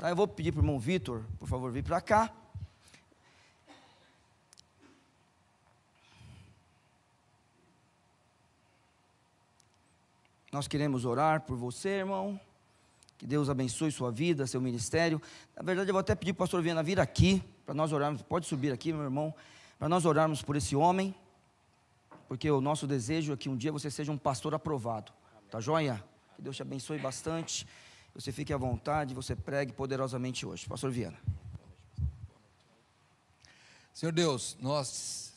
Tá, eu vou pedir para o irmão Vitor, por favor, vir para cá. Nós queremos orar por você, irmão. Que Deus abençoe sua vida, seu ministério. Na verdade, eu vou até pedir para o pastor Viana vir aqui, para nós orarmos. Pode subir aqui, meu irmão, para nós orarmos por esse homem. Porque o nosso desejo é que um dia você seja um pastor aprovado. Tá joia? Que Deus te abençoe bastante. Você fique à vontade, você pregue poderosamente hoje. Pastor Viana. Senhor Deus, nós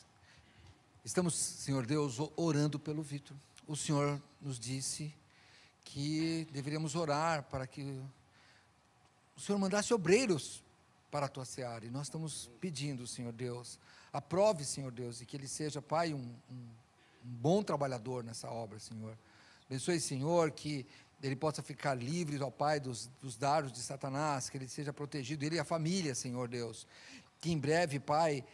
estamos, Senhor Deus, orando pelo Vitor. O Senhor nos disse que deveríamos orar para que o Senhor mandasse obreiros para a tua seara. E nós estamos pedindo, Senhor Deus, aprove, Senhor Deus, e que ele seja, Pai, um bom trabalhador nessa obra, Senhor. Abençoe, Senhor, que ele possa ficar livre, ó Pai, dos dardos de Satanás, que ele seja protegido, ele e a família, Senhor Deus. Que em breve, Pai,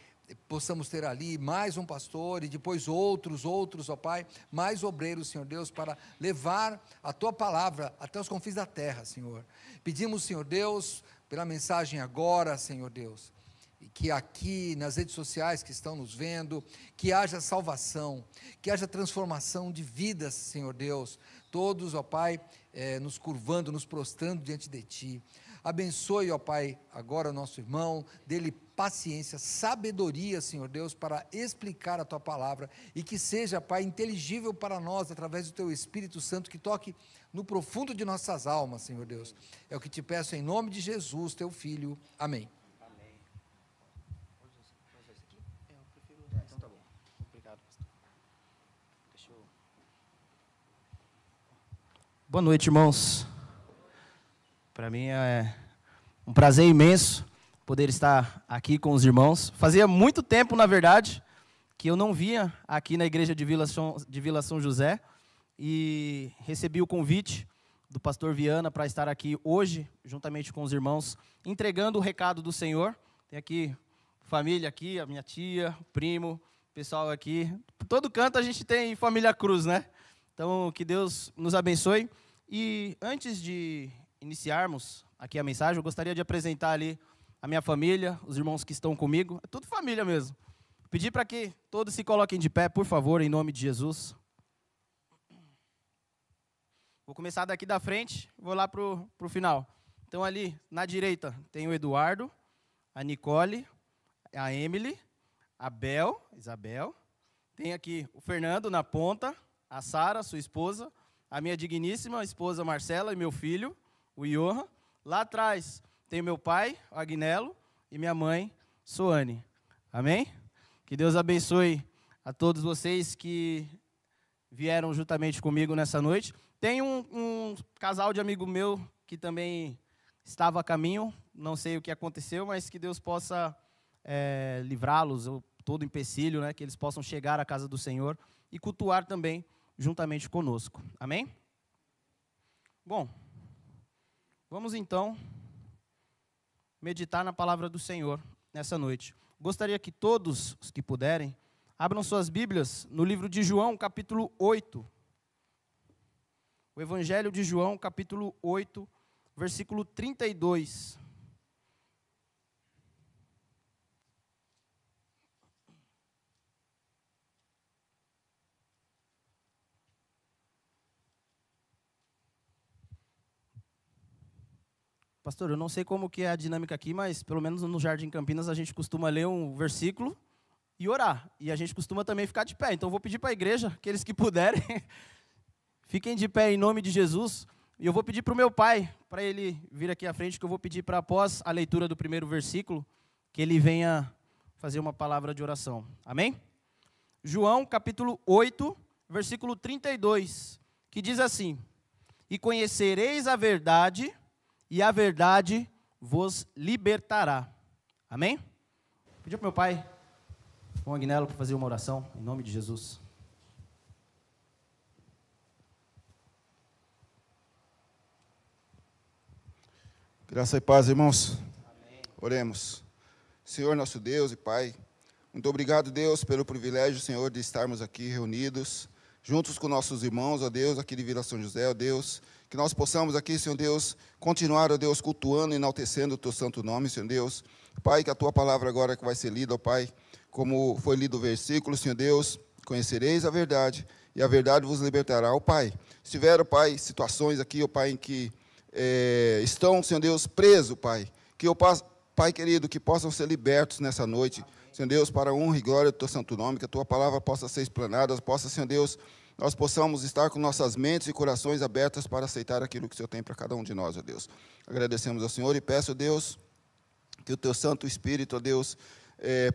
possamos ter ali mais um pastor e depois outros, ó Pai, mais obreiros, Senhor Deus, para levar a Tua palavra até os confins da terra, Senhor. Pedimos, Senhor Deus, pela mensagem agora, Senhor Deus, e que aqui nas redes sociais que estão nos vendo, que haja salvação, que haja transformação de vidas, Senhor Deus, todos, ó Pai, nos curvando, nos prostrando diante de Ti. Abençoe, ó Pai, agora o nosso irmão, dê-lhe paciência, sabedoria, Senhor Deus, para explicar a Tua palavra, e que seja, Pai, inteligível para nós, através do Teu Espírito Santo, que toque no profundo de nossas almas, Senhor Deus. É o que Te peço em nome de Jesus, Teu Filho. Amém. Boa noite, irmãos. Para mim é um prazer imenso poder estar aqui com os irmãos. Fazia muito tempo, na verdade, que eu não vinha aqui na igreja de Vila São José e recebi o convite do pastor Viana para estar aqui hoje, juntamente com os irmãos, entregando o recado do Senhor. Tem aqui família aqui, a minha tia, o primo, o pessoal aqui. Por todo canto a gente tem família Cruz, né? Então, que Deus nos abençoe. E antes de iniciarmos aqui a mensagem, eu gostaria de apresentar ali a minha família, os irmãos que estão comigo. É tudo família mesmo. Pedir para que todos se coloquem de pé, por favor, em nome de Jesus. Vou começar daqui da frente, vou lá para o final. Então, ali, na direita, tem o Eduardo, a Nicole, a Emily, a Isabel. Tem aqui o Fernando na ponta, a Sara, sua esposa, a minha digníssima esposa Marcela e meu filho, o Johan. Lá atrás tem meu pai, o Agnello, e minha mãe, Soane. Amém? Que Deus abençoe a todos vocês que vieram juntamente comigo nessa noite. Tem um casal de amigo meu que também estava a caminho, não sei o que aconteceu, mas que Deus possa livrá-los, todo empecilho, né, que eles possam chegar à casa do Senhor e cultuar também juntamente conosco. Amém? Bom, vamos então meditar na palavra do Senhor nessa noite. Gostaria que todos os que puderem, abram suas Bíblias no livro de João, capítulo 8. O Evangelho de João, capítulo 8, versículo 32. Pastor, eu não sei como que é a dinâmica aqui, mas pelo menos no Jardim Campinas a gente costuma ler um versículo e orar. E a gente costuma também ficar de pé. Então eu vou pedir para a igreja, aqueles que puderem, fiquem de pé em nome de Jesus. E eu vou pedir para o meu pai, para ele vir aqui à frente, que eu vou pedir para, após a leitura do primeiro versículo, que ele venha fazer uma palavra de oração. Amém? João, capítulo 8, versículo 32, que diz assim: E conhecereis a verdade, e a verdade vos libertará. Amém? Vou pedir para o meu pai, o Agnello, para fazer uma oração, em nome de Jesus. Graça e paz, irmãos. Amém. Oremos. Senhor, nosso Deus e Pai, muito obrigado, Deus, pelo privilégio, Senhor, de estarmos aqui reunidos juntos com nossos irmãos, ó Deus, aqui de Vila São José, ó Deus, que nós possamos aqui, Senhor Deus, continuar, ó Deus, cultuando e enaltecendo o Teu santo nome, Senhor Deus. Pai, que a Tua palavra agora que vai ser lida, ó Pai, como foi lido o versículo, Senhor Deus, conhecereis a verdade, e a verdade vos libertará. Ó Pai, se tiver, ó Pai, situações aqui, ó Pai, em que estão, Senhor Deus, presos, Pai, que eu Pai querido, que possam ser libertos nessa noite, Senhor Deus, para a honra e glória do Teu santo nome, que a Tua palavra possa ser explanada, possa, Senhor Deus, nós possamos estar com nossas mentes e corações abertas para aceitar aquilo que o Senhor tem para cada um de nós, ó Deus. Agradecemos ao Senhor e peço, Deus, que o Teu Santo Espírito, ó Deus,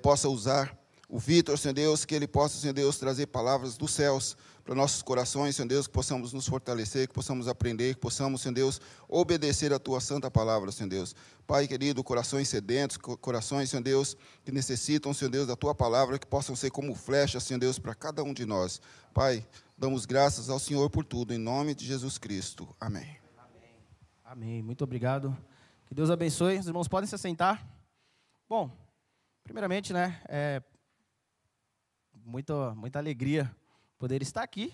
possa usar o Vitor, Senhor Deus, que ele possa, Senhor Deus, trazer palavras dos céus para nossos corações, Senhor Deus, que possamos nos fortalecer, que possamos aprender, que possamos, Senhor Deus, obedecer a Tua santa palavra, Senhor Deus. Pai querido, corações sedentos, corações, Senhor Deus, que necessitam, Senhor Deus, da Tua palavra, que possam ser como flechas, Senhor Deus, para cada um de nós. Pai, damos graças ao Senhor por tudo, em nome de Jesus Cristo. Amém. Amém. Amém. Muito obrigado. Que Deus abençoe. Os irmãos podem se assentar. Bom, primeiramente, né, muita alegria poder estar aqui,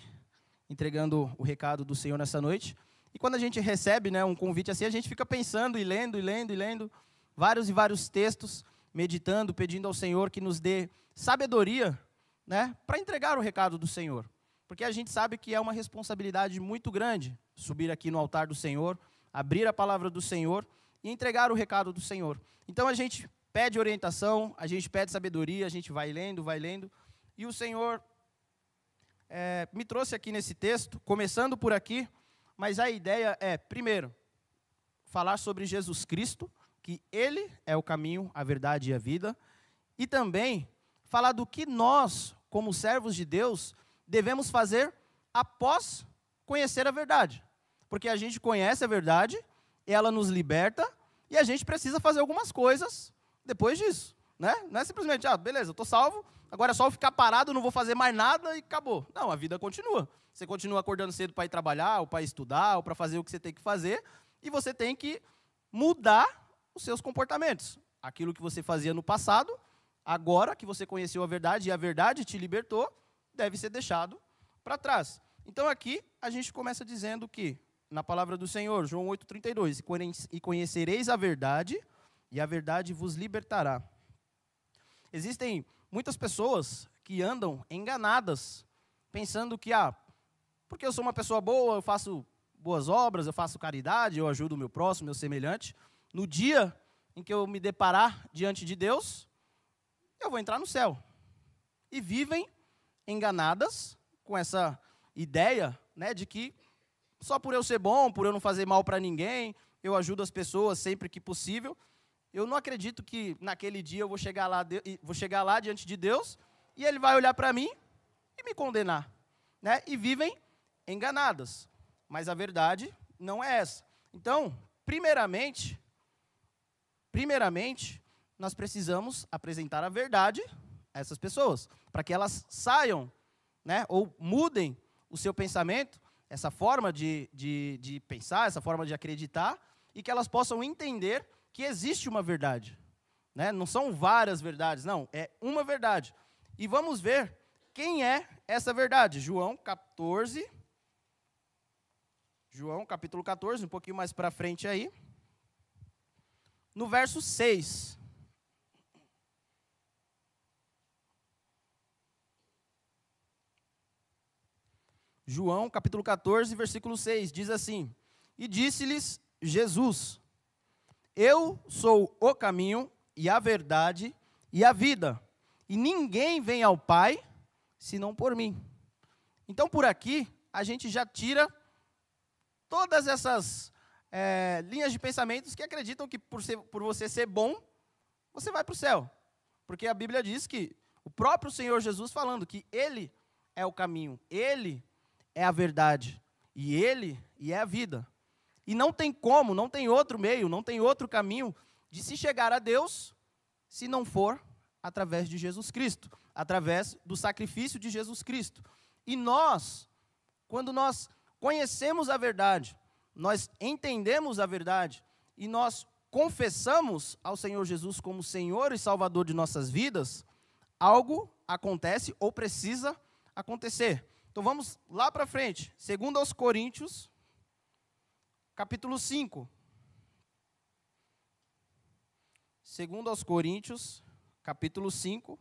entregando o recado do Senhor nessa noite. E quando a gente recebe, né, um convite assim, a gente fica pensando e lendo vários e vários textos, meditando, pedindo ao Senhor que nos dê sabedoria, né, para entregar o recado do Senhor. Porque a gente sabe que é uma responsabilidade muito grande subir aqui no altar do Senhor, abrir a palavra do Senhor e entregar o recado do Senhor. Então a gente pede orientação, a gente pede sabedoria, a gente vai lendo, e o Senhor me trouxe aqui nesse texto, começando por aqui, mas a ideia é, primeiro, falar sobre Jesus Cristo, que Ele é o caminho, a verdade e a vida, e também falar do que nós, como servos de Deus, devemos fazer após conhecer a verdade. Porque a gente conhece a verdade, ela nos liberta, e a gente precisa fazer algumas coisas depois disso. Né? Não é simplesmente, beleza, eu estou salvo, agora é só eu ficar parado, não vou fazer mais nada e acabou. Não, a vida continua. Você continua acordando cedo para ir trabalhar, ou para estudar, ou para fazer o que você tem que fazer, e você tem que mudar os seus comportamentos. Aquilo que você fazia no passado, agora que você conheceu a verdade, e a verdade te libertou, deve ser deixado para trás. Então aqui a gente começa dizendo que, na palavra do Senhor, João 8,32, e conhecereis a verdade, e a verdade vos libertará. Existem muitas pessoas que andam enganadas, pensando que, porque eu sou uma pessoa boa, eu faço boas obras, eu faço caridade, eu ajudo o meu próximo, meu semelhante, no dia em que eu me deparar diante de Deus, eu vou entrar no céu. E vivem enganadas com essa ideia, né, de que só por eu ser bom, por eu não fazer mal para ninguém, eu ajudo as pessoas sempre que possível. Eu não acredito que naquele dia eu vou chegar lá diante de Deus e Ele vai olhar para mim e me condenar. Né? E vivem enganadas. Mas a verdade não é essa. Então, primeiramente, nós precisamos apresentar a verdade a essas pessoas, para que elas saiam, né, ou mudem o seu pensamento, essa forma de pensar, essa forma de acreditar, e que elas possam entender que existe uma verdade. Né? Não são várias verdades, não, é uma verdade. E vamos ver quem é essa verdade. João capítulo 14, um pouquinho mais para frente aí. No verso 6. João, capítulo 14, versículo 6, diz assim: E disse-lhes Jesus: Eu sou o caminho e a verdade e a vida, e ninguém vem ao Pai senão por mim. Então, por aqui, a gente já tira todas essas linhas de pensamentos que acreditam que por você ser bom, você vai para o céu. Porque a Bíblia diz que o próprio Senhor Jesus falando que Ele é o caminho, Ele é a verdade, e Ele é a vida. E não tem como, não tem outro meio, não tem outro caminho de se chegar a Deus se não for através de Jesus Cristo, através do sacrifício de Jesus Cristo. E nós, quando nós conhecemos a verdade, nós entendemos a verdade e nós confessamos ao Senhor Jesus como Senhor e Salvador de nossas vidas, algo acontece ou precisa acontecer, Então vamos lá para frente. 2 aos Coríntios, capítulo 5. 2 aos Coríntios, capítulo 5,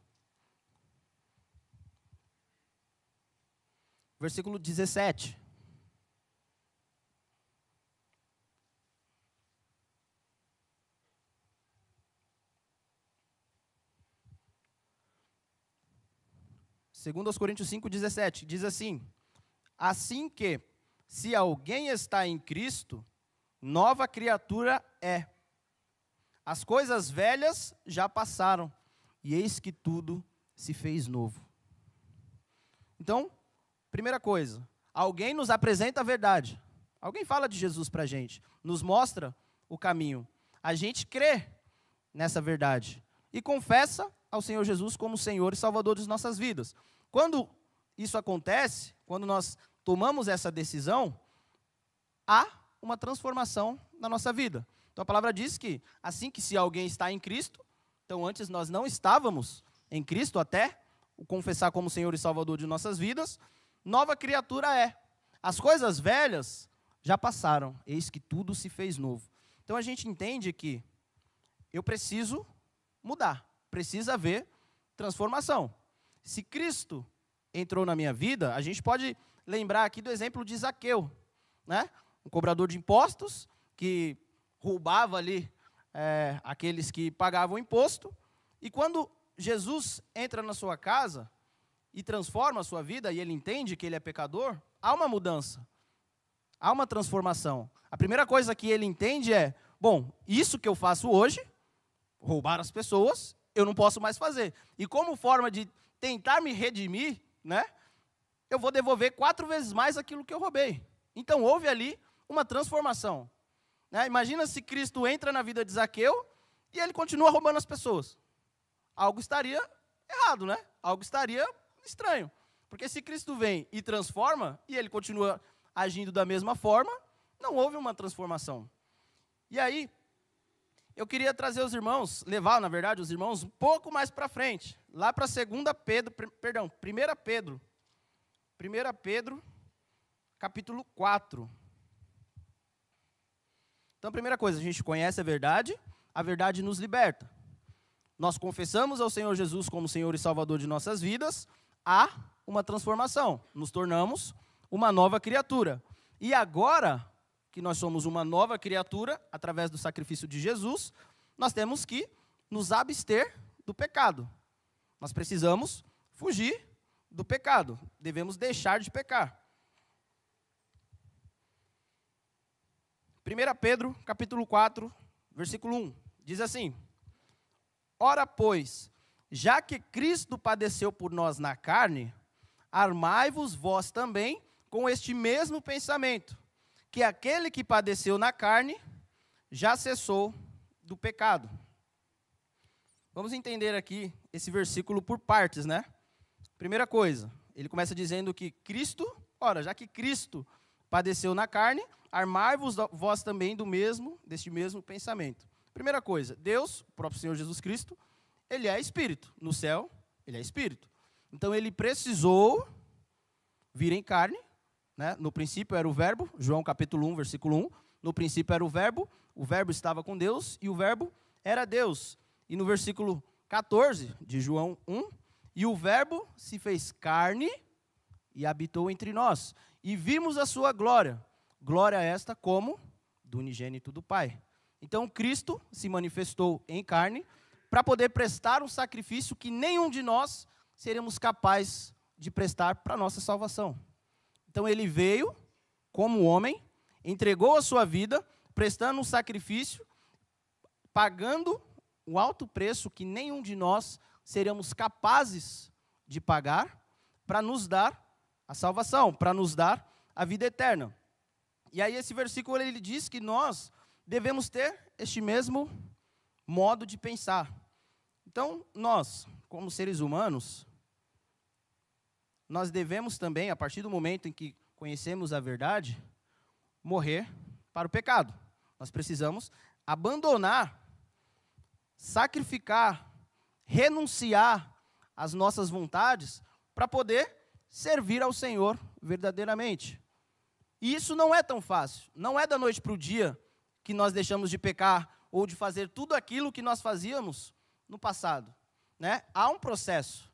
versículo 17. Segundo aos Coríntios 5:17, diz assim: assim que, se alguém está em Cristo, nova criatura é. As coisas velhas já passaram, e eis que tudo se fez novo. Então, primeira coisa, alguém nos apresenta a verdade. Alguém fala de Jesus para a gente, nos mostra o caminho. A gente crê nessa verdade e confessa ao Senhor Jesus como Senhor e Salvador de nossas vidas. Quando isso acontece, quando nós tomamos essa decisão, há uma transformação na nossa vida. Então a palavra diz que, assim que se alguém está em Cristo, então antes nós não estávamos em Cristo até o confessar como Senhor e Salvador de nossas vidas, nova criatura é. As coisas velhas já passaram, eis que tudo se fez novo. Então a gente entende que eu preciso mudar, precisa haver transformação. Se Cristo entrou na minha vida, a gente pode lembrar aqui do exemplo de Zaqueu, né? Um cobrador de impostos que roubava ali aqueles que pagavam imposto. E quando Jesus entra na sua casa e transforma a sua vida, e ele entende que ele é pecador, há uma mudança, há uma transformação. A primeira coisa que ele entende é, bom, isso que eu faço hoje, roubar as pessoas, eu não posso mais fazer. E como forma de tentar me redimir, né, eu vou devolver 4 vezes mais aquilo que eu roubei. Então houve ali uma transformação. Né? Imagina se Cristo entra na vida de Zaqueu e ele continua roubando as pessoas. Algo estaria errado, né? Algo estaria estranho. Porque se Cristo vem e transforma, e ele continua agindo da mesma forma, não houve uma transformação. E aí, eu queria trazer os irmãos, levar, na verdade, os irmãos um pouco mais para frente, lá para 1 Pedro, capítulo 4. Então, a primeira coisa, a gente conhece a verdade nos liberta. Nós confessamos ao Senhor Jesus como Senhor e Salvador de nossas vidas, há uma transformação, nos tornamos uma nova criatura. E agora que nós somos uma nova criatura, através do sacrifício de Jesus, nós temos que nos abster do pecado. Nós precisamos fugir do pecado, devemos deixar de pecar. 1 Pedro, capítulo 4, versículo 1, diz assim: ora, pois, já que Cristo padeceu por nós na carne, armai-vos vós também com este mesmo pensamento, que aquele que padeceu na carne já cessou do pecado. Vamos entender aqui esse versículo por partes, né? Primeira coisa, ele começa dizendo que Cristo, ora, já que Cristo padeceu na carne, armai-vos vós também deste mesmo pensamento. Primeira coisa, Deus, o próprio Senhor Jesus Cristo, ele é Espírito. No céu, ele é Espírito. Então, ele precisou vir em carne, né? No princípio era o verbo, João capítulo 1, versículo 1. No princípio era o verbo estava com Deus e o verbo era Deus. E no versículo 14 de João 1, e o verbo se fez carne e habitou entre nós. E vimos a sua glória. Glória esta como do unigênito do Pai. Então, Cristo se manifestou em carne para poder prestar um sacrifício que nenhum de nós seremos capazes de prestar para a nossa salvação. Então, ele veio como homem, entregou a sua vida, prestando um sacrifício, pagando um alto preço que nenhum de nós seremos capazes de pagar para nos dar a salvação, para nos dar a vida eterna. E aí esse versículo ele diz que nós devemos ter este mesmo modo de pensar. Então, nós, como seres humanos, nós devemos também, a partir do momento em que conhecemos a verdade, morrer para o pecado. Nós precisamos abandonar, sacrificar, renunciar às nossas vontades para poder servir ao Senhor verdadeiramente. E isso não é tão fácil. Não é da noite para o dia que nós deixamos de pecar ou de fazer tudo aquilo que nós fazíamos no passado, né? Há um processo.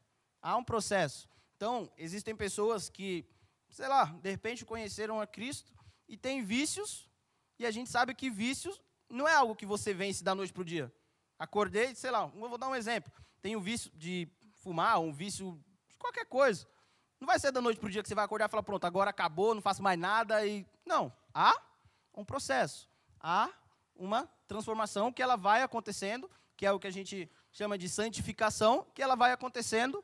Então, existem pessoas que, sei lá, de repente conheceram a Cristo e têm vícios, e a gente sabe que vícios não é algo que você vence da noite para o dia. Acordei, sei lá, vou dar um exemplo. Tenho vício de fumar, um vício de qualquer coisa. Não vai ser da noite para o dia que você vai acordar e falar, pronto, agora acabou, não faço mais nada. Não, há um processo. Há uma transformação que ela vai acontecendo, que é o que a gente chama de santificação, que ela vai acontecendo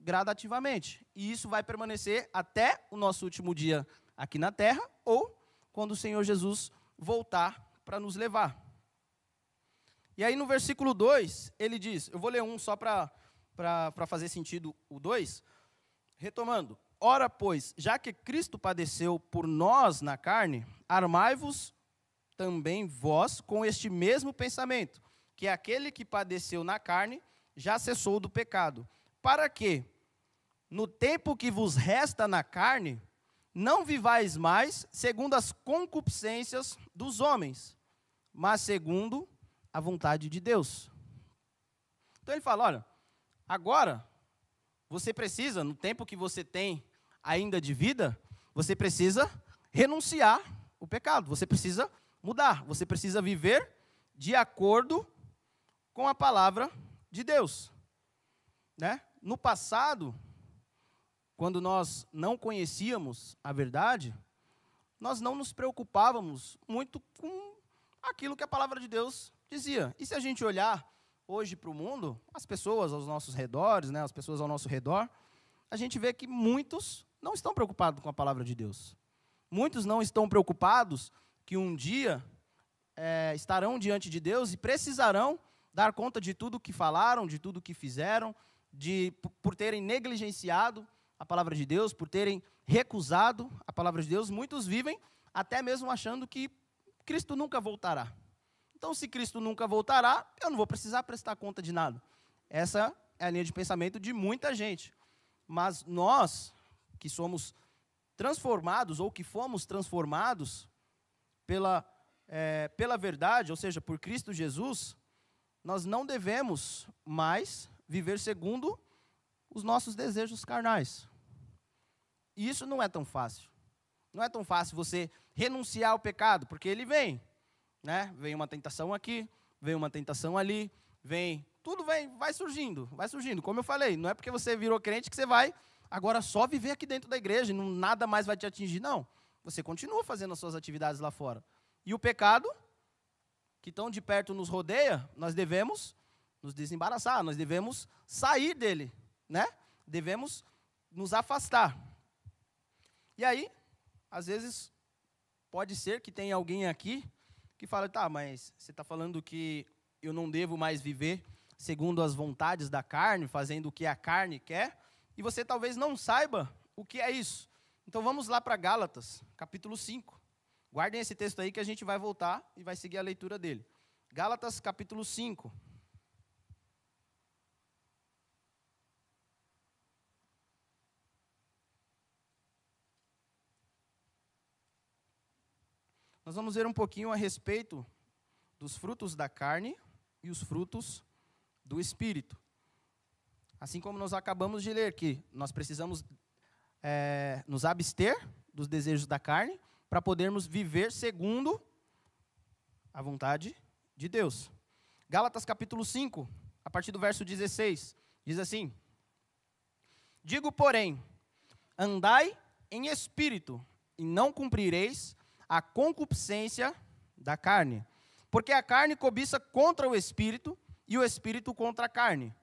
gradativamente. E isso vai permanecer até o nosso último dia aqui na terra, ou quando o Senhor Jesus voltar para nos levar. E aí no versículo 2, ele diz, eu vou ler um só para fazer sentido o 2, retomando. Ora, pois, já que Cristo padeceu por nós na carne, armai-vos também vós com este mesmo pensamento, que aquele que padeceu na carne já cessou do pecado, para que, no tempo que vos resta na carne, não vivais mais segundo as concupiscências dos homens, mas segundo a vontade de Deus. Então ele fala, olha, agora você precisa, no tempo que você tem ainda de vida, você precisa renunciar o pecado, você precisa mudar, você precisa viver de acordo com a palavra de Deus, né? No passado, quando nós não conhecíamos a verdade, nós não nos preocupávamos muito com aquilo que a palavra de Deus dizia. E se a gente olhar hoje para o mundo, as pessoas aos nossos redores, né, as pessoas ao nosso redor, a gente vê que muitos não estão preocupados com a palavra de Deus. Muitos não estão preocupados que um dia estarão diante de Deus e precisarão dar conta de tudo que falaram, de tudo que fizeram, por terem negligenciado a palavra de Deus, por terem recusado a palavra de Deus. Muitos vivem até mesmo achando que Cristo nunca voltará. Então, se Cristo nunca voltará, eu não vou precisar prestar conta de nada. Essa é a linha de pensamento de muita gente. Mas nós, que somos transformados, ou que fomos transformados pela verdade, ou seja, por Cristo Jesus, nós não devemos mais viver segundo os nossos desejos carnais. E isso não é tão fácil. Não é tão fácil você renunciar ao pecado, porque ele vem, né? Vem uma tentação aqui, vem uma tentação ali, tudo vai surgindo. Como eu falei, não é porque você virou crente que você vai agora só viver aqui dentro da igreja e nada mais vai te atingir, não. Você continua fazendo as suas atividades lá fora. E o pecado, que tão de perto nos rodeia, nós devemos nos desembaraçar, nós devemos sair dele, né? Devemos nos afastar. E aí, às vezes, pode ser que tenha alguém aqui que fala, tá, mas você está falando que eu não devo mais viver segundo as vontades da carne, fazendo o que a carne quer, e você talvez não saiba o que é isso. Então vamos lá para Gálatas, capítulo 5. Guardem esse texto aí que a gente vai voltar e vai seguir a leitura dele. Gálatas, capítulo 5. Nós vamos ver um pouquinho a respeito dos frutos da carne e os frutos do Espírito. Assim como nós acabamos de ler, que nós precisamos nos abster dos desejos da carne para podermos viver segundo a vontade de Deus. Gálatas capítulo 5, a partir do verso 16, diz assim: digo, porém, andai em espírito, e não cumprireis a concupiscência da carne. Porque a carne cobiça contra o espírito, e o espírito contra a carne.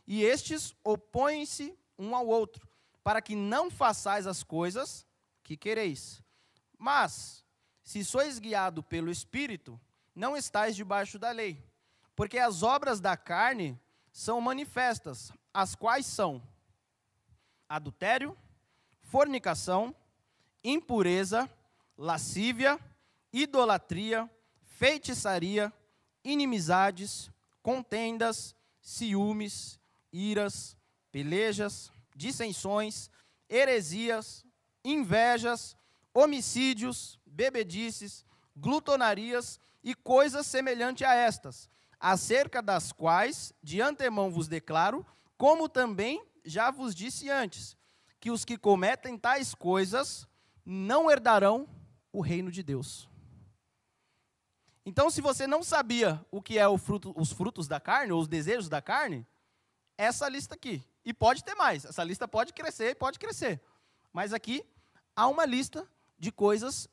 E estes opõem-se um ao outro, para que não façais as coisas que quereis. Mas, se sois guiado pelo espírito, não estais debaixo da lei. Porque as obras da carne são manifestas, as quais são adultério, fornicação, impureza, lascívia, idolatria, feitiçaria, inimizades, contendas, ciúmes, iras, pelejas, dissensões, heresias, invejas, homicídios, bebedices, glutonarias e coisas semelhantes a estas, acerca das quais de antemão vos declaro, como também já vos disse antes, que os que cometem tais coisas não herdarão o reino de Deus. Então, se você não sabia o que é os frutos da carne, ou os desejos da carne, essa lista aqui. E pode ter mais, essa lista pode crescer. Mas aqui há uma lista de coisas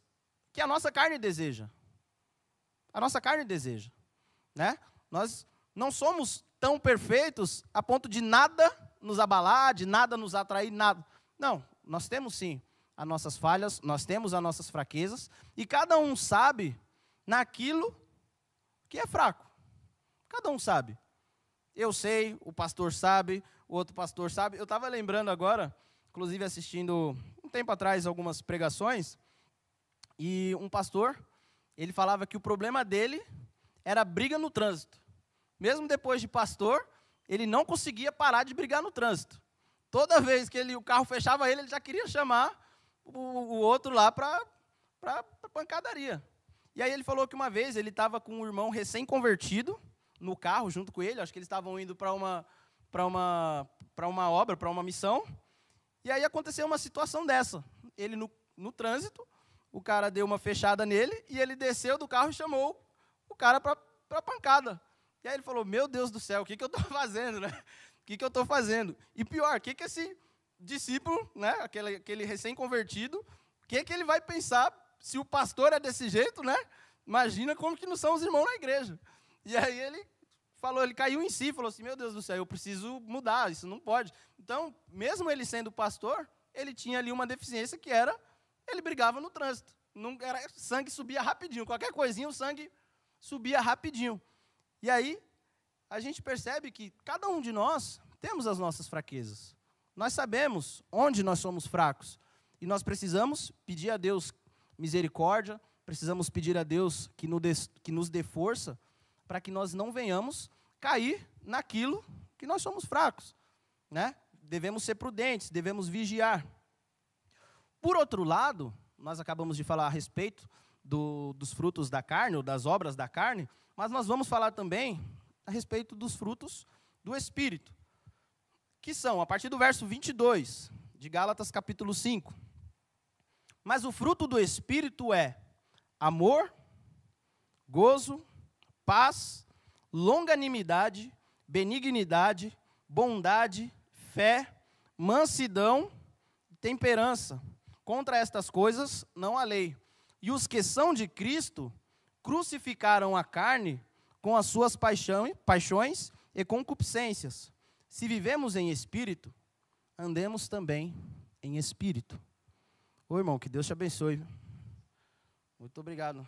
que a nossa carne deseja. A nossa carne deseja, né? Nós não somos tão perfeitos a ponto de nada nos abalar, de nada nos atrair, nada. Não, nós temos sim as nossas falhas, nós temos as nossas fraquezas, e cada um sabe naquilo que é fraco. Cada um sabe. Eu sei, o pastor sabe, o outro pastor sabe. Eu estava lembrando agora, inclusive assistindo um tempo atrás algumas pregações, e um pastor, ele falava que o problema dele era briga no trânsito. Mesmo depois de pastor, ele não conseguia parar de brigar no trânsito. Toda vez que o carro fechava ele já queria chamar o outro lá para pancadaria. E aí ele falou que uma vez ele estava com um irmão recém-convertido no carro junto com ele, acho que eles estavam indo para uma obra, para uma missão, e aí aconteceu uma situação dessa. Ele no trânsito, o cara deu uma fechada nele, e ele desceu do carro e chamou o cara para pancada. E aí ele falou, meu Deus do céu, o que eu estou fazendo, né? O que eu estou fazendo? E pior, o que esse discípulo, né, aquele recém-convertido, o que ele vai pensar se o pastor é desse jeito, né? Imagina como que não são os irmãos na igreja. E aí ele caiu em si, falou assim, meu Deus do céu, eu preciso mudar, isso não pode. Então, mesmo ele sendo pastor, ele tinha ali uma deficiência que era, ele brigava no trânsito. Sangue subia rapidinho, qualquer coisinha o sangue subia rapidinho. E aí, a gente percebe que cada um de nós temos as nossas fraquezas. Nós sabemos onde nós somos fracos. E nós precisamos pedir a Deus misericórdia, precisamos pedir a Deus que nos dê força para que nós não venhamos cair naquilo que nós somos fracos, né? Devemos ser prudentes, devemos vigiar. Por outro lado, nós acabamos de falar a respeito dos frutos da carne, ou das obras da carne, mas nós vamos falar também a respeito dos frutos do Espírito, que são, a partir do verso 22, de Gálatas capítulo 5. Mas o fruto do Espírito é amor, gozo, paz, longanimidade, benignidade, bondade, fé, mansidão e temperança. Contra estas coisas não há lei. E os que são de Cristo crucificaram a carne com as suas paixões e concupiscências. Se vivemos em espírito, andemos também em espírito. Ô irmão, que Deus te abençoe. Muito obrigado.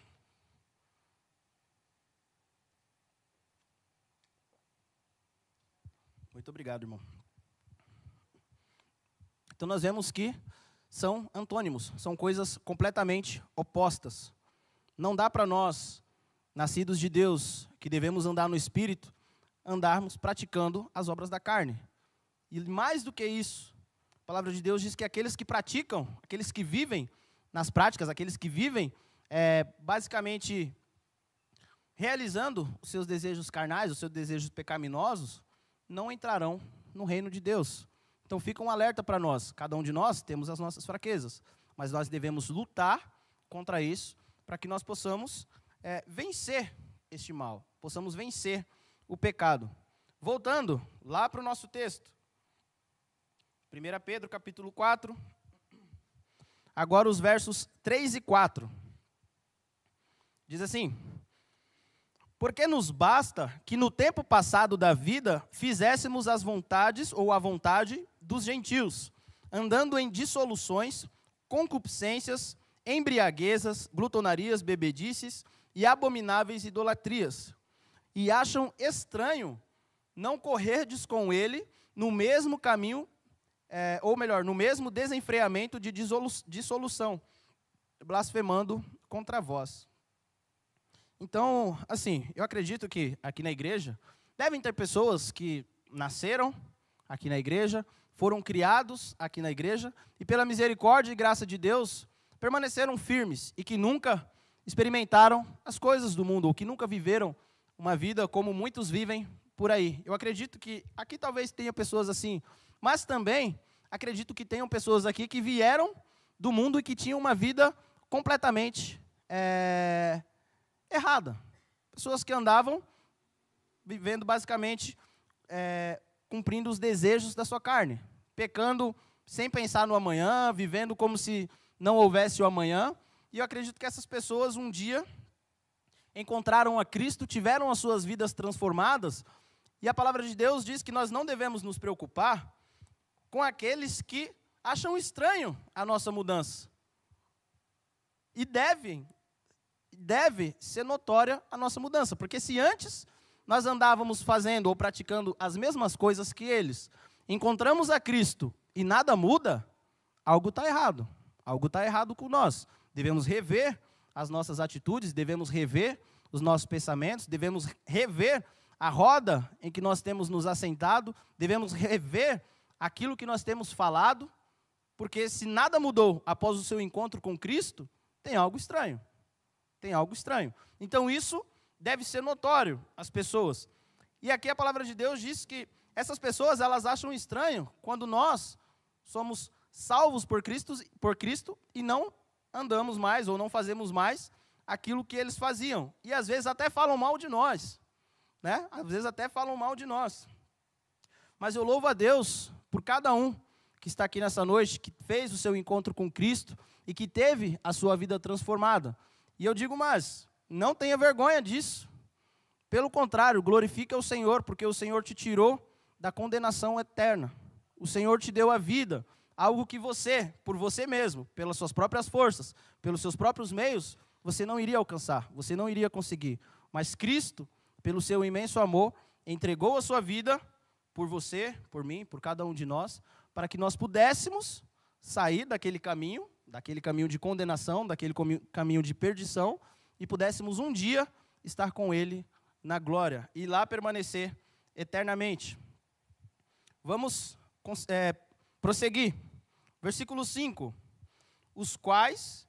Muito obrigado, irmão. Então nós vemos que são antônimos, são coisas completamente opostas. Não dá para nós, nascidos de Deus, que devemos andar no Espírito, andarmos praticando as obras da carne. E mais do que isso, a palavra de Deus diz que aqueles que praticam, aqueles que vivem nas práticas, aqueles que vivem basicamente realizando os seus desejos carnais, os seus desejos pecaminosos, não entrarão no reino de Deus. Então fica um alerta para nós. Cada um de nós temos as nossas fraquezas, mas nós devemos lutar contra isso para que nós possamos vencer este mal, possamos vencer o pecado. Voltando lá para o nosso texto, 1 Pedro capítulo 4, agora os versos 3 e 4. Diz assim: porque nos basta que no tempo passado da vida fizéssemos as vontades ou a vontade dos gentios, andando em dissoluções, concupiscências, embriaguezas, glutonarias, bebedices e abomináveis idolatrias. E acham estranho não correrdes com ele no mesmo caminho, ou melhor, no mesmo desenfreamento de dissolução, blasfemando contra vós. Então, assim, eu acredito que aqui na igreja devem ter pessoas que nasceram aqui na igreja, foram criados aqui na igreja e pela misericórdia e graça de Deus permaneceram firmes e que nunca experimentaram as coisas do mundo ou que nunca viveram uma vida como muitos vivem por aí. Eu acredito que aqui talvez tenha pessoas assim, mas também acredito que tenham pessoas aqui que vieram do mundo e que tinham uma vida completamente errada. Pessoas que andavam vivendo basicamente cumprindo os desejos da sua carne, pecando sem pensar no amanhã, vivendo como se não houvesse o amanhã. E eu acredito que essas pessoas um dia encontraram a Cristo, tiveram as suas vidas transformadas, e a palavra de Deus diz que nós não devemos nos preocupar com aqueles que acham estranho a nossa mudança. E deve ser notória a nossa mudança, porque se antes nós andávamos fazendo ou praticando as mesmas coisas que eles, encontramos a Cristo e nada muda, algo está errado. Algo está errado com nós. Devemos rever as nossas atitudes, devemos rever os nossos pensamentos, devemos rever a roda em que nós temos nos assentado, devemos rever aquilo que nós temos falado, porque se nada mudou após o seu encontro com Cristo, tem algo estranho. Tem algo estranho. Então isso deve ser notório às pessoas. E aqui a palavra de Deus diz que essas pessoas, elas acham estranho quando nós somos salvos por Cristo e não andamos mais ou não fazemos mais aquilo que eles faziam. E às vezes até falam mal de nós, né? Às vezes até falam mal de nós. Mas eu louvo a Deus por cada um que está aqui nessa noite, que fez o seu encontro com Cristo e que teve a sua vida transformada. E eu digo mais, não tenha vergonha disso. Pelo contrário, glorifique o Senhor, porque o Senhor te tirou da condenação eterna. O Senhor te deu a vida, algo que você, por você mesmo, pelas suas próprias forças, pelos seus próprios meios, você não iria alcançar, você não iria conseguir. Mas Cristo, pelo seu imenso amor, entregou a sua vida por você, por mim, por cada um de nós, para que nós pudéssemos sair daquele caminho de condenação, daquele caminho de perdição, e pudéssemos um dia estar com Ele na glória, e lá permanecer eternamente. Vamos prosseguir. Versículo 5. Os quais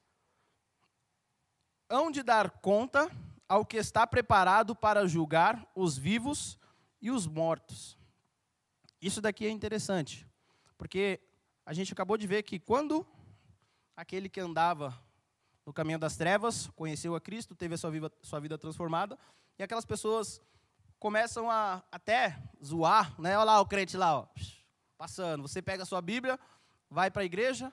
hão de dar conta ao que está preparado para julgar os vivos e os mortos. Isso daqui é interessante, porque a gente acabou de ver que quando aquele que andava no caminho das trevas conheceu a Cristo, teve a sua vida transformada, e aquelas pessoas começam a até zoar, né? Olha lá o crente lá, ó, passando. Você pega a sua Bíblia, vai para a igreja,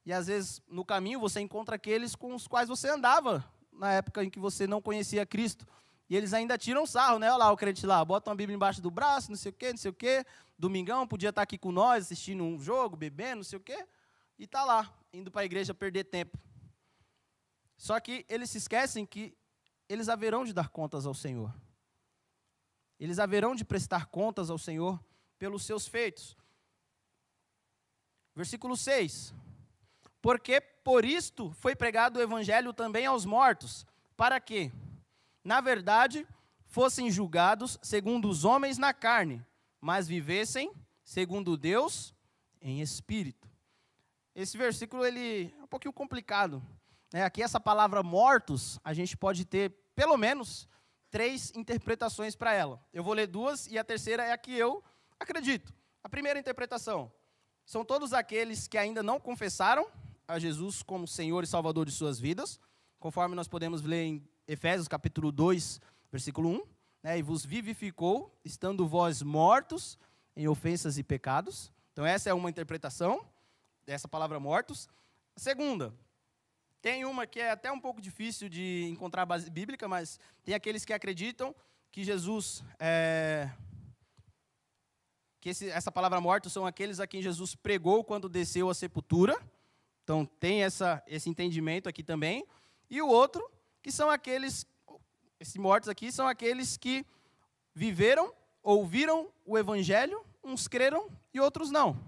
e às vezes no caminho você encontra aqueles com os quais você andava na época em que você não conhecia Cristo. E eles ainda tiram sarro, né? Olha lá o crente lá, bota uma Bíblia embaixo do braço, não sei o quê. Domingão podia estar aqui com nós, assistindo um jogo, bebendo, não sei o quê. E está lá, indo para a igreja perder tempo. Só que eles se esquecem que eles haverão de dar contas ao Senhor. Eles haverão de prestar contas ao Senhor pelos seus feitos. Versículo 6. Porque por isto foi pregado o evangelho também aos mortos, para que, na verdade, fossem julgados segundo os homens na carne, mas vivessem segundo Deus em espírito. Esse versículo ele é um pouquinho complicado. Aqui essa palavra mortos, a gente pode ter pelo menos 3 interpretações para ela. Eu vou ler 2 e a terceira é a que eu acredito. A primeira interpretação, são todos aqueles que ainda não confessaram a Jesus como Senhor e Salvador de suas vidas, conforme nós podemos ler em Efésios capítulo 2, versículo 1, e vos vivificou, estando vós mortos em ofensas e pecados. Então essa é uma interpretação dessa palavra mortos. A segunda, tem uma que é até um pouco difícil de encontrar a base bíblica, mas tem aqueles que acreditam que Jesus, essa palavra mortos são aqueles a quem Jesus pregou quando desceu à sepultura. Então tem esse entendimento aqui também. E o outro, que são aqueles, esses mortos aqui, são aqueles que viveram, ouviram o evangelho, uns creram e outros não.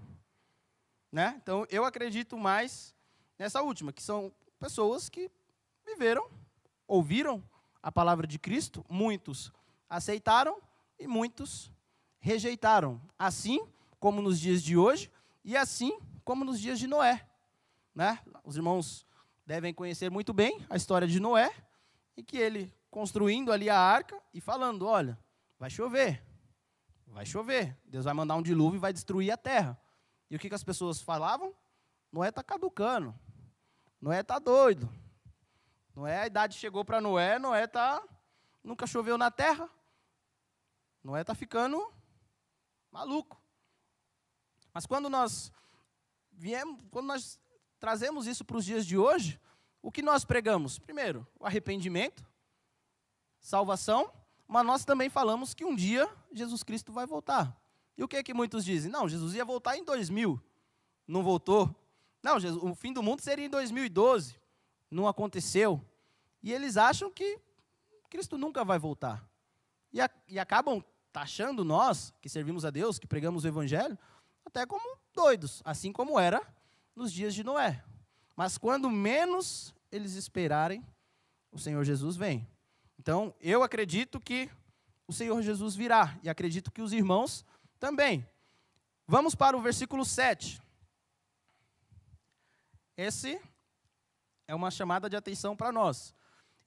Né? Então eu acredito mais nessa última, que são pessoas que viveram, ouviram a palavra de Cristo, muitos aceitaram e muitos rejeitaram. Assim como nos dias de hoje, E assim como nos dias de Noé, né? Os irmãos devem conhecer muito bem a história de Noé, em que ele construindo ali a arca e falando, olha, vai chover, Deus vai mandar um dilúvio e vai destruir a terra. E o que as pessoas falavam? Noé está caducando, Noé está doido, Noé, a idade chegou para Noé, nunca choveu na terra, Noé está ficando maluco. Mas quando nós trazemos isso para os dias de hoje, o que nós pregamos? Primeiro, o arrependimento, salvação, mas nós também falamos que um dia Jesus Cristo vai voltar. E o que muitos dizem? Não, Jesus ia voltar em 2000, não voltou. Não, o fim do mundo seria em 2012, não aconteceu. E eles acham que Cristo nunca vai voltar. E acabam taxando nós, que servimos a Deus, que pregamos o Evangelho, até como doidos, assim como era nos dias de Noé. Mas quando menos eles esperarem, o Senhor Jesus vem. Então, eu acredito que o Senhor Jesus virá, e acredito que os irmãos também. Vamos para o versículo 7. Esse é uma chamada de atenção para nós.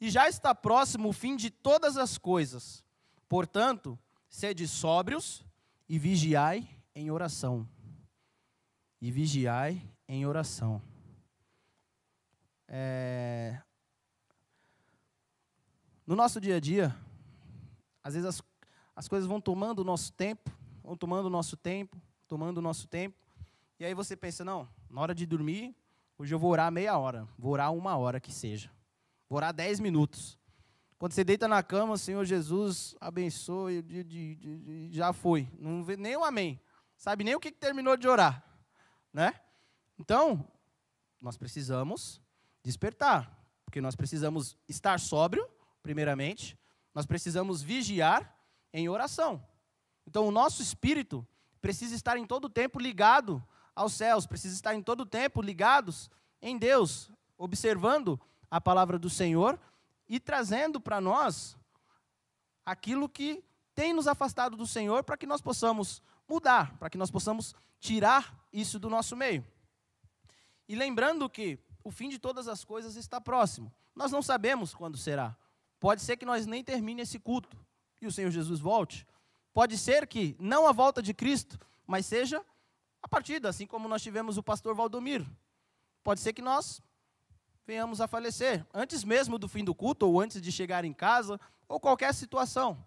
E já está próximo o fim de todas as coisas. Portanto, sede sóbrios e vigiai em oração. E vigiai em oração. No nosso dia a dia, às vezes as coisas vão tomando o nosso tempo, e aí você pensa, não, na hora de dormir, hoje eu vou orar meia hora, vou orar 1 hora que seja, vou orar 10 minutos. Quando você deita na cama, Senhor Jesus, abençoe, já foi, não vê nem um amém, sabe nem o que terminou de orar, né? Então, nós precisamos despertar, porque nós precisamos estar sóbrio, primeiramente, nós precisamos vigiar em oração. Então, o nosso espírito precisa estar em todo o tempo ligado aos céus, precisa estar em todo o tempo ligados em Deus, observando a palavra do Senhor e trazendo para nós aquilo que tem nos afastado do Senhor para que nós possamos mudar, para que nós possamos tirar isso do nosso meio. E lembrando que o fim de todas as coisas está próximo. Nós não sabemos quando será. Pode ser que nós nem termine esse culto e o Senhor Jesus volte. Pode ser que não a volta de Cristo, mas seja a partida, assim como nós tivemos o pastor Valdomiro. Pode ser que nós venhamos a falecer, antes mesmo do fim do culto, ou antes de chegar em casa, ou qualquer situação.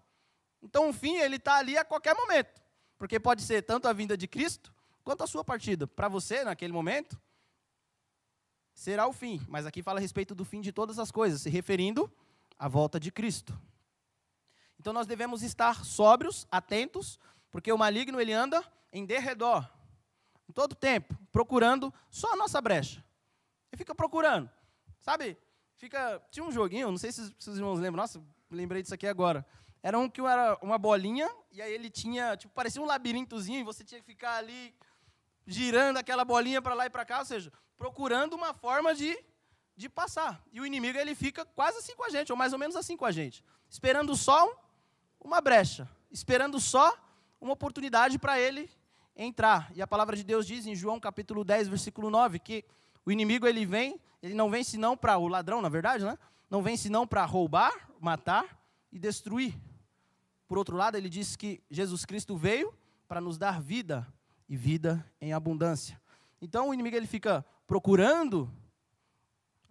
Então o fim, ele está ali a qualquer momento, porque pode ser tanto a vinda de Cristo, quanto a sua partida. Para você, naquele momento, será o fim, mas aqui fala a respeito do fim de todas as coisas, se referindo à volta de Cristo. Então nós devemos estar sóbrios, atentos, porque o maligno ele anda em derredor, em todo tempo, procurando só a nossa brecha. Ele fica procurando, sabe? Tinha um joguinho, não sei se os irmãos lembram, nossa, lembrei disso aqui agora. Era uma bolinha, e aí ele tinha, parecia um labirintozinho, e você tinha que ficar ali girando aquela bolinha para lá e para cá, ou seja, procurando uma forma de passar. E o inimigo ele fica quase assim com a gente, ou mais ou menos assim com a gente, esperando só uma brecha, esperando só uma oportunidade para ele entrar. E a palavra de Deus diz em João capítulo 10, versículo 9, que o inimigo ele não vem senão para, o ladrão na verdade, né? Não vem senão para roubar, matar e destruir. Por outro lado, ele diz que Jesus Cristo veio para nos dar vida, e vida em abundância. Então o inimigo ele fica procurando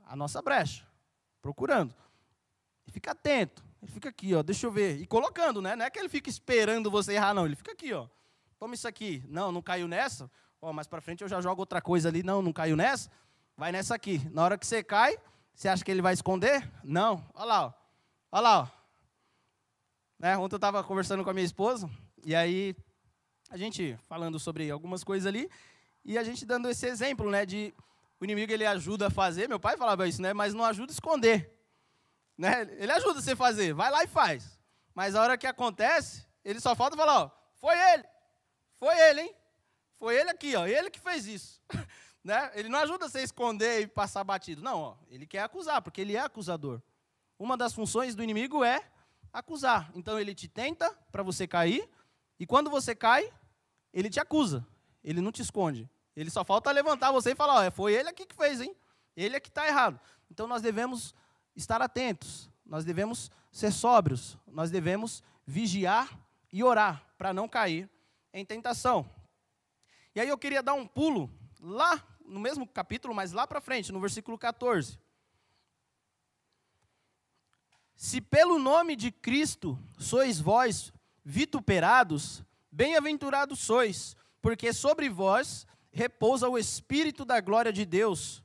a nossa brecha, procurando. Ele fica atento, ele fica aqui, ó, deixa eu ver, e colocando, né? Não é que ele fica esperando você errar, não, ele fica aqui, ó. Toma isso aqui, não caiu nessa, ó, mais para frente eu já jogo outra coisa ali, não caiu nessa, vai nessa aqui. Na hora que você cai, você acha que ele vai esconder? Não, olha lá, ó. Né? Ontem eu estava conversando com a minha esposa, e aí a gente falando sobre algumas coisas ali, e a gente dando esse exemplo, né, de o inimigo ele ajuda a fazer, meu pai falava isso, né, mas não ajuda a esconder, né, ele ajuda você a fazer, vai lá e faz, mas a hora que acontece, ele só falta falar, ó, foi ele, hein, foi ele aqui, ó, ele que fez isso, né, ele não ajuda você a esconder e passar batido, não, ó, ele quer acusar, porque ele é acusador. Uma das funções do inimigo é acusar, então ele te tenta para você cair, e quando você cai, ele te acusa, ele não te esconde, Ele só falta levantar você e falar, ó, foi ele aqui que fez, hein? Ele é que está errado. Então nós devemos estar atentos, nós devemos ser sóbrios, nós devemos vigiar e orar para não cair em tentação. E aí eu queria dar um pulo lá no mesmo capítulo, mas lá para frente, no versículo 14. Se pelo nome de Cristo sois vós vituperados, bem-aventurados sois, porque sobre vós repousa o Espírito da glória de Deus.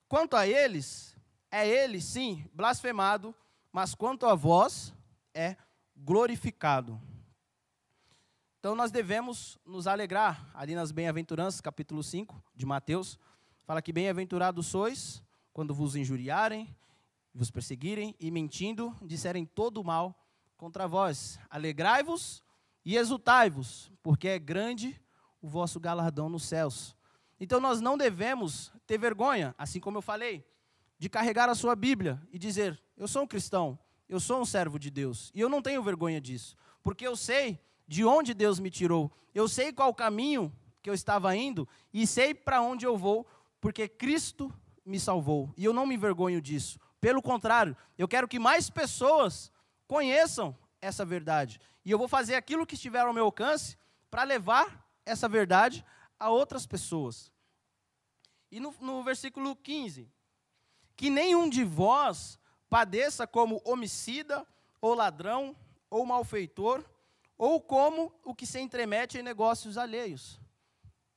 Quanto a eles, é ele, sim, blasfemado, mas quanto a vós, é glorificado. Então nós devemos nos alegrar, ali nas bem-aventuranças, capítulo 5 de Mateus, fala que bem-aventurados sois quando vos injuriarem, vos perseguirem e mentindo, disserem todo o mal contra vós. Alegrai-vos e exultai-vos, porque é grande o vosso galardão nos céus. Então nós não devemos ter vergonha, assim como eu falei, de carregar a sua Bíblia e dizer, eu sou um cristão, eu sou um servo de Deus, e eu não tenho vergonha disso, porque eu sei de onde Deus me tirou, eu sei qual o caminho que eu estava indo, e sei para onde eu vou, porque Cristo me salvou, e eu não me envergonho disso. Pelo contrário, eu quero que mais pessoas conheçam essa verdade, e eu vou fazer aquilo que estiver ao meu alcance para levar essa verdade a outras pessoas. E no versículo 15, que nenhum de vós padeça como homicida, ou ladrão, ou malfeitor, ou como o que se entremete em negócios alheios,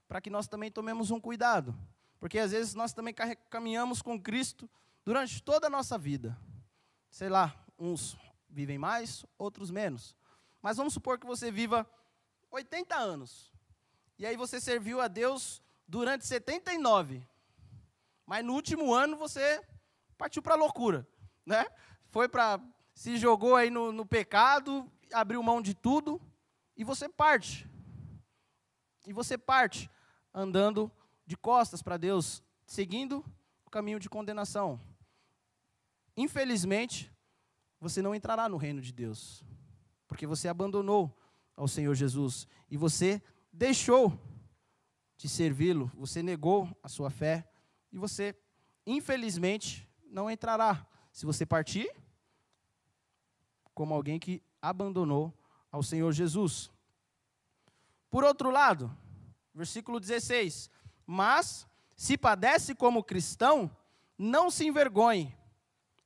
para que nós também tomemos um cuidado, porque às vezes nós também caminhamos com Cristo durante toda a nossa vida, sei lá, uns vivem mais, outros menos, mas vamos supor que você viva 80 anos, e aí você serviu a Deus durante 79, mas no último ano você partiu para a loucura, né? Se jogou aí no pecado, abriu mão de tudo, e você parte. E você parte andando de costas para Deus, seguindo o caminho de condenação. Infelizmente, você não entrará no reino de Deus, porque você abandonou ao Senhor Jesus, e você deixou de servi-lo, você negou a sua fé, e você, infelizmente, não entrará. Se você partir, como alguém que abandonou ao Senhor Jesus. Por outro lado, versículo 16, mas, se padece como cristão, não se envergonhe,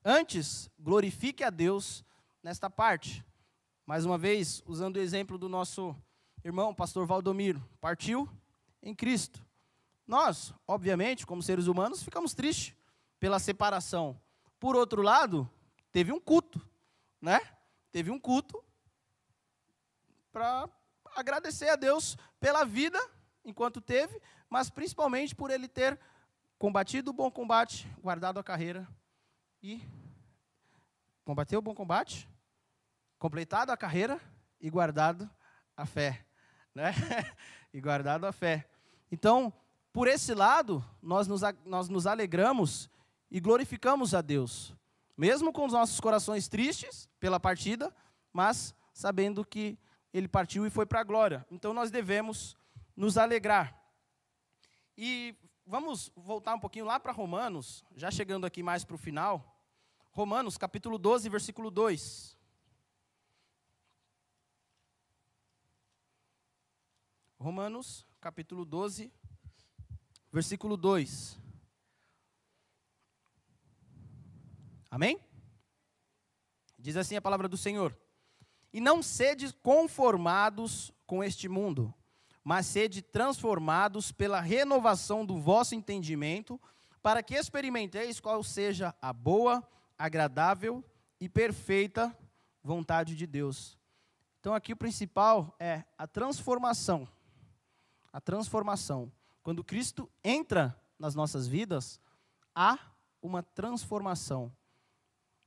antes, glorifique a Deus nesta parte. Mais uma vez, usando o exemplo do nosso irmão, pastor Valdomiro, partiu em Cristo. Nós, obviamente, como seres humanos, ficamos tristes pela separação. Por outro lado, teve um culto, né? Teve um culto para agradecer a Deus pela vida enquanto teve, mas principalmente por ele ter combatido o bom combate, guardado a carreira e combateu o bom combate, completado a carreira e guardado a fé, né? E guardado a fé. Então, por esse lado, nós nos alegramos e glorificamos a Deus, mesmo com os nossos corações tristes pela partida, mas sabendo que ele partiu e foi para a glória. Então nós devemos nos alegrar. E vamos voltar um pouquinho lá para Romanos, já chegando aqui mais para o final. Romanos, capítulo 12, versículo 2. Romanos, capítulo 12, versículo 2. Amém? Diz assim a palavra do Senhor. E não sede conformados com este mundo, mas sede transformados pela renovação do vosso entendimento, para que experimenteis qual seja a boa, agradável e perfeita vontade de Deus. Então aqui o principal é a transformação. A transformação. Quando Cristo entra nas nossas vidas, há uma transformação.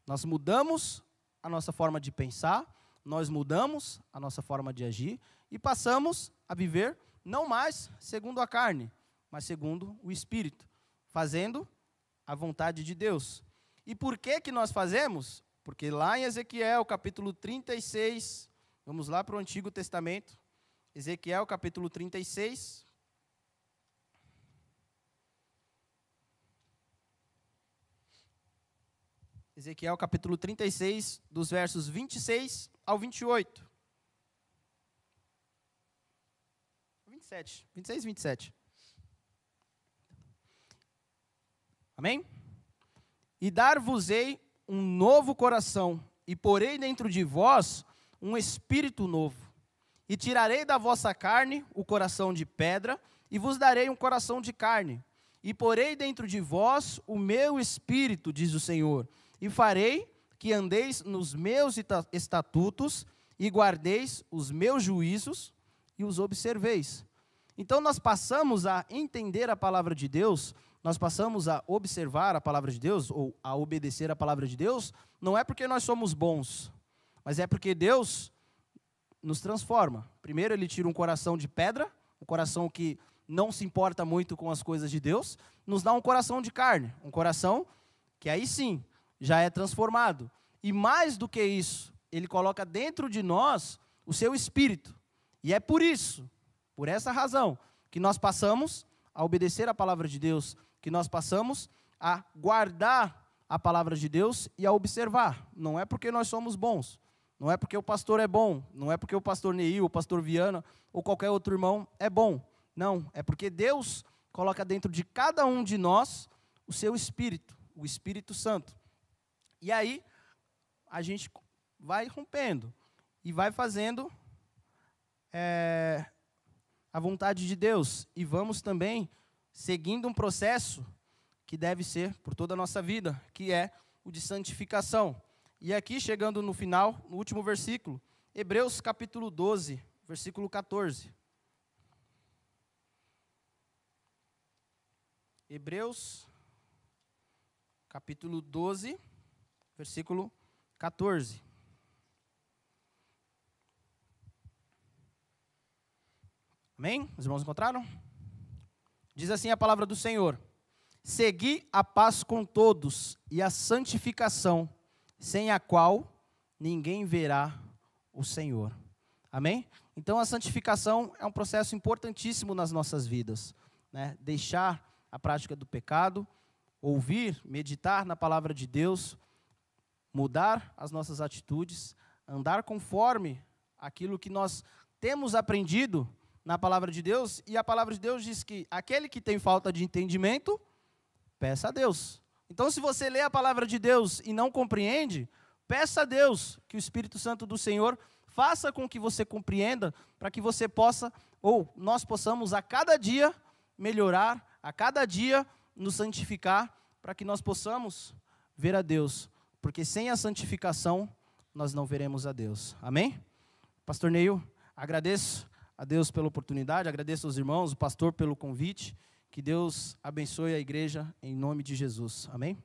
Nós mudamos a nossa forma de pensar, nós mudamos a nossa forma de agir e passamos a viver não mais segundo a carne, mas segundo o Espírito, fazendo a vontade de Deus. E por que nós fazemos? Porque lá em Ezequiel, capítulo 36, vamos lá para o Antigo Testamento, Ezequiel, capítulo 36, Ezequiel capítulo 36, dos versos 26 ao 28. 26 e 27. Amém? E dar-vos-ei um novo coração, e porei dentro de vós um espírito novo. E tirarei da vossa carne o coração de pedra, e vos darei um coração de carne. E porei dentro de vós o meu espírito, diz o Senhor, e farei que andeis nos meus estatutos, e guardeis os meus juízos, e os observeis. Então nós passamos a entender a palavra de Deus, nós passamos a observar a palavra de Deus, ou a obedecer a palavra de Deus, não é porque nós somos bons, mas é porque Deus nos transforma. Primeiro Ele tira um coração de pedra, um coração que não se importa muito com as coisas de Deus, nos dá um coração de carne, um coração que aí sim, já é transformado. E mais do que isso, Ele coloca dentro de nós o seu espírito. E é por isso, por essa razão, que nós passamos a obedecer a palavra de Deus, que nós passamos a guardar a palavra de Deus e a observar. Não é porque nós somos bons, não é porque o pastor é bom, não é porque o pastor Neil, o pastor Viana ou qualquer outro irmão é bom. Não, é porque Deus coloca dentro de cada um de nós o seu Espírito, o Espírito Santo. E aí, a gente vai rompendo e vai fazendo a vontade de Deus. E vamos também seguindo um processo que deve ser por toda a nossa vida, que é o de santificação. E aqui, chegando no final, no último versículo, Hebreus capítulo 12, versículo 14. Hebreus capítulo 12, versículo 14. Amém? Os irmãos encontraram? Diz assim a palavra do Senhor: segui a paz com todos e a santificação, sem a qual ninguém verá o Senhor. Amém? Então a santificação é um processo importantíssimo nas nossas vidas, né? Deixar a prática do pecado, ouvir, meditar na palavra de Deus, mudar as nossas atitudes, andar conforme aquilo que nós temos aprendido na palavra de Deus. E a palavra de Deus diz que aquele que tem falta de entendimento, peça a Deus. Então, se você lê a palavra de Deus e não compreende, peça a Deus que o Espírito Santo do Senhor faça com que você compreenda, para que você possa, ou nós possamos a cada dia melhorar, a cada dia nos santificar, para que nós possamos ver a Deus, porque sem a santificação nós não veremos a Deus. Amém? Pastor Neil, agradeço a Deus pela oportunidade, agradeço aos irmãos, o pastor pelo convite, que Deus abençoe a igreja em nome de Jesus. Amém?